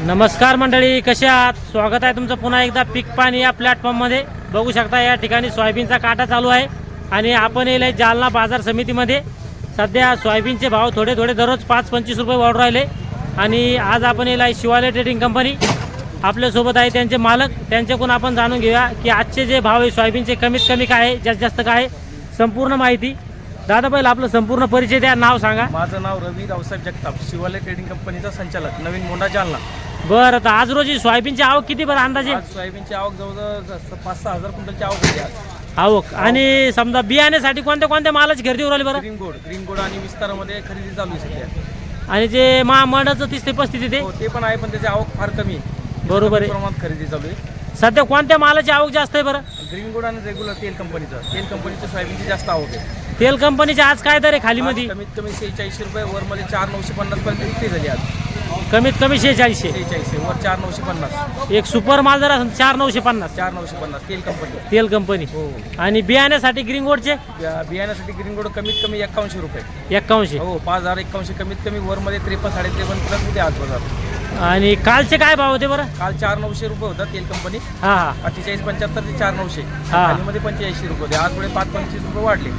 नमस्कार मंडळी, कसे आहात? स्वागत आहे तुमचं पुन्हा एकदा पीक पाणी या प्लॅटफॉर्ममध्ये. बघू शकता या ठिकाणी सोयाबीनचा काटा चालू आहे आणि आपण येईल जालना बाजार समितीमध्ये. सध्या सोयाबीनचे भाव थोडे दररोज 5-25 रुपये वाढू राहिले आणि आज आपण येईल शिवालय ट्रेडिंग कंपनी. आपल्यासोबत आहे त्यांचे मालक, त्यांच्याकडून आपण जाणून घेऊया की आजचे जे भाव आहे सोयाबीनचे कमीत कमी काय आहे, जास्त काय आहे, संपूर्ण माहिती. दादा पहिलं आपलं संपूर्ण परिचय द्या, नाव सांगा. माझं नाव रवी रावसाहेब जगताप, शिवालय ट्रेडिंग कंपनीचा संचालक, नवीन मोंढा, जालना. बरं, तर आज रोजी सोयाबीनची आवक किती बरं अंदाजे? आज सोयाबीनची आवक जवळजवळ 5-6 हजार क्विंटलची आवक होती आज. आवक आणि समजा बियाण्यासाठी कोणत्या मालाची खरेदी होऊ राहिली बरं? ग्रीन गोड आणि विस्तारामध्ये खरेदी चालू आहे सध्या. आणि जे महामंडळाचं 30 ते 35 ते हो, ते पण आहे, पण त्याची आवक फार कमी आहे. बरोबर आहे. प्रमाणात खरेदी चालू आहे. सध्या कोणत्या मालाची आवक जास्त आहे बरं? ग्रीन गोड आणि रेग्युलर तेल कंपनीचं सोयाबीनची जास्त आवक आहे. तेल कंपनीचे आज काय दर आहे खाली मध्ये? कमीत कमी 46 रुपये, वरमध्ये 4,950 पर्यंत विक्री झाली आज. कमीत कमी 4600. 46 वर 4,950. एक सुपर माल जर असेल 4,950. 4,950 तेल कंपनी. हो. आणि बियाण्यासाठी ग्रीन गोडचे बियाण्यासाठी ग्रीन गोड कमीत कमी 51 रुपये. 5100. हो, 5,051 कमीत कमी, वरमध्ये 53-53 प्लस होते आज बाजार. आणि कालचे काय भाव होते बरं? काल 4,900 रुपये होता तेल कंपनी. हा हा 48-75 ते 4,900. हा. खालीमध्ये 85 रुपये होते. आज पुढे 5-25 रुपये वाढले.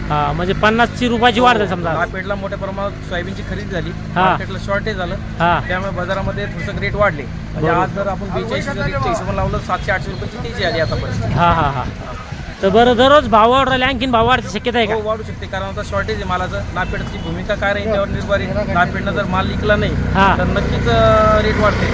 हा, म्हणजे 50 रुपयाची वाढ झाली समजा. मार्केटला मोठ्या प्रमाणात सोयाबीनची खरेदी झाली, हा. मार्केटला शॉर्टेज झालं, हा त्यामुळे बाजारामध्ये थोडंसं रेट वाढले. म्हणजे बरोबर. आज जर आपण 42 हिशोबाने लावलं 700-800 रुपयाची तेजी आली आतापर्यंत. हा हा हा तर बरं, दररोज भाव वाढ राहिले, आणखीन भाव वाढण्याची शक्यता आहे हो, का? वाढू शकते, कारण आता शॉर्टेज आहे मालाचं. नापेडची भूमिका काय राहील त्यावर निर्भर आहे. नापेडनं जर माल विकला नाही हा. तर नक्कीच रेट वाढते.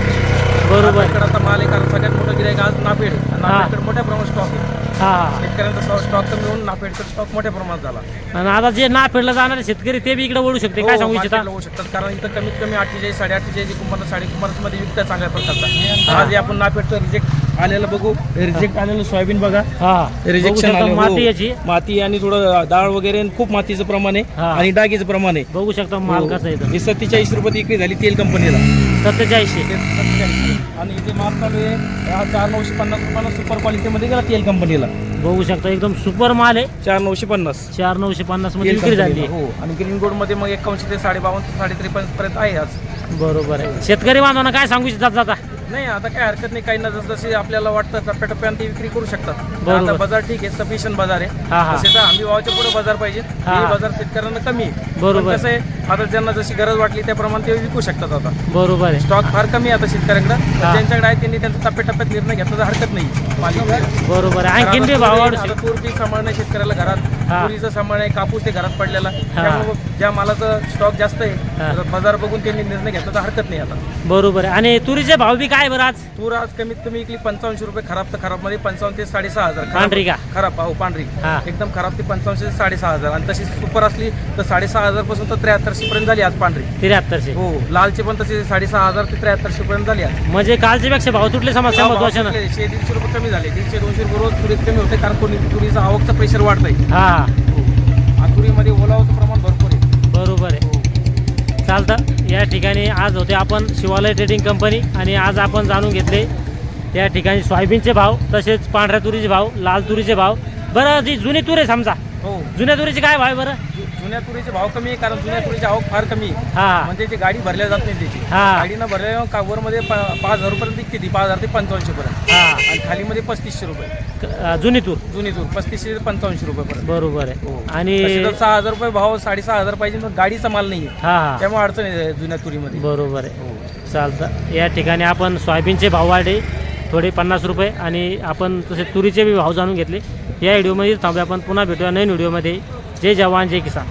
बरोबर. नापेडकडे आता माल आहे, कारण सगळ्यात मोठं गिराईक आज नापेड. नापेडकडे मोठ्या प्रमाणात स्टॉक आहे. हा हा शेतकऱ्यांचा स्टॉक कमी होऊन नापेडचा स्टॉक मोठ्या प्रमाणात झाला. आणि आता जे ना फेडलं जाणारे शेतकरी ते बी इकडे वळू शकते, काय हो, सांगू इच्छिता? मार्केटला होऊ शकतात, कारण इथं कमीत कमी 48, 48 कुंभार 4.5 मध्ये विकतात चांगल्या प्रकारचा. आज आपण नापेडचं रिजेक्ट आलेलं बघू, रिजेक्ट आलेलं सोयाबीन बघा. हा रिजेक्शन आलं. माती याची माती आणि थोडं डाळ वगैरे आणि खूप मातीचं प्रमाण आहे हा. आणि डागीचं प्रमाण आहे. बघू शकता माल कसा आहे इथं. ही 47 रुपये विक्री झाली तेल कंपनीला. 4700. आणि इथे माल चालू आहे 4,950 रुपयाला सुपर क्वालिटीमध्ये गेला तेल कंपनीला. बघू शकता एकदम सुपर माल आहे. 4,950 4,950 मध्ये विक्री झाली. हो, आणि ग्रीन गोल्ड मध्ये मग 51 ते 52 53 पर्यंत आहे आज. बरोबर आहे. शेतकरी बांधवांना काय सांगू इच्छितात जाता? नाही, आता काय हरकत नाही, काही ना जसे आपल्याला वाटतं टप्प्याटप्प्याने विक्री करू शकतात. बरोबर. आता बाजार ठीक आहे, सफिशियंट बाजार आहे. हा हा तसे तर आम्ही भावाच्या पुढे बाजार पाहिजे. हा. हे बाजार शेतकऱ्यांना कमी आहे. बरोबर. पण कसं आहे, आता ज्यांना जशी गरज वाटली त्याप्रमाणे ते विकू शकतात. आता बरोबर आहे. स्टॉक फार कमी आहे आता शेतकऱ्यांकडे. हा. ज्यांच्याकडे आहे त्यांनी त्यांचा टप्प्याटप्प्यात निर्णय घेतला तर हरकत नाही. बरोबर आहे. आणखीन बी भाव वाढू शकतो. तूर सांभाळणं शेतकऱ्याला घरात, हा. तुरीचं सांभाळणं, कापूस ते घरात पडलेला. त्यामुळे ज्या मालाचं स्टॉक जास्त आहे, हा. तर बाजार बघून त्यांनी निर्णय घेतला तर हरकत नाही आता. बरोबर आहे. आणि तुरीचे भाव बी काय बरं आज? तूर आज कमीत कमी विकली 55 रुपये, खराब तर खराब मध्ये 55 ते 6,500. पांढरी का? खराब, हो पांढरी. हा. एकदम खराब ती 55 ते 6,500. आणि तशी सुपर असली तर 6,500 पासून तर 7300 पर्यंत झाली आज पांढरी. 7300. हो, लालची पण तशी 6,500 ते 7300 पर्यंत झाली आज. म्हणजे कालच्या पेक्षा भाव तुटले समस्या महत्वाच्या ना. 100-150 रुपये कमी झाले. 150-200 रुपये रोज तुरीत कमी होते, कारण कोणी तुरीचं आवकचं प्रेशर वाढतंय. हा आणि तुरीमध्ये ओलावाचं प्रमाण भरपूर आहे. बरोबर आहे. चालतं. या ठिकाणी आज होते आपण शिवालय ट्रेडिंग कंपनी आणि आज आपण जाणून घेतले या ठिकाणी सोयाबीनचे भाव, तसेच पांढऱ्या तुरीचे भाव, लाल तुरीचे भाव. बरं, जी जुनी तूर आहे समजा, हो, जुन्या तुरीचे काय भाव आहे बरं? जुन्या तुरीचे भाव कमी आहे, कारण जुन्या तुरीची आवक फार कमी आहे. हा म्हणजे ती गाडी भरल्या जात नाही त्याची. हा. गाडीनं भरल्या कावरमध्ये 5,000 रुपये विकते ती, 5,000 ते 5500 पर्यंत. हा आणि खालीमध्ये 3500 रुपये जुनी तूर. जुनी तूर 3500 ते 5500 रुपये पर्यंत. बरोबर आहे. हो. आणि 6,000 रुपये भाव, 6,500 पाहिजे, पण गाडीचा माल नाही आहे. हा हा त्यामुळे अडचण आहे जुन्या तुरीमध्ये. बरोबर आहे. हो. चालतं. या ठिकाणी आपण सोयाबीनचे भाव वाढले थोडे 50 रुपये आणि आपण तसे तुरीचे बी भाव जाणून घेतले. या व्हिडिओमध्ये थांबूया, आपण पुन्हा भेटूया नवीन व्हिडिओमध्ये. जय जवान जय किसान.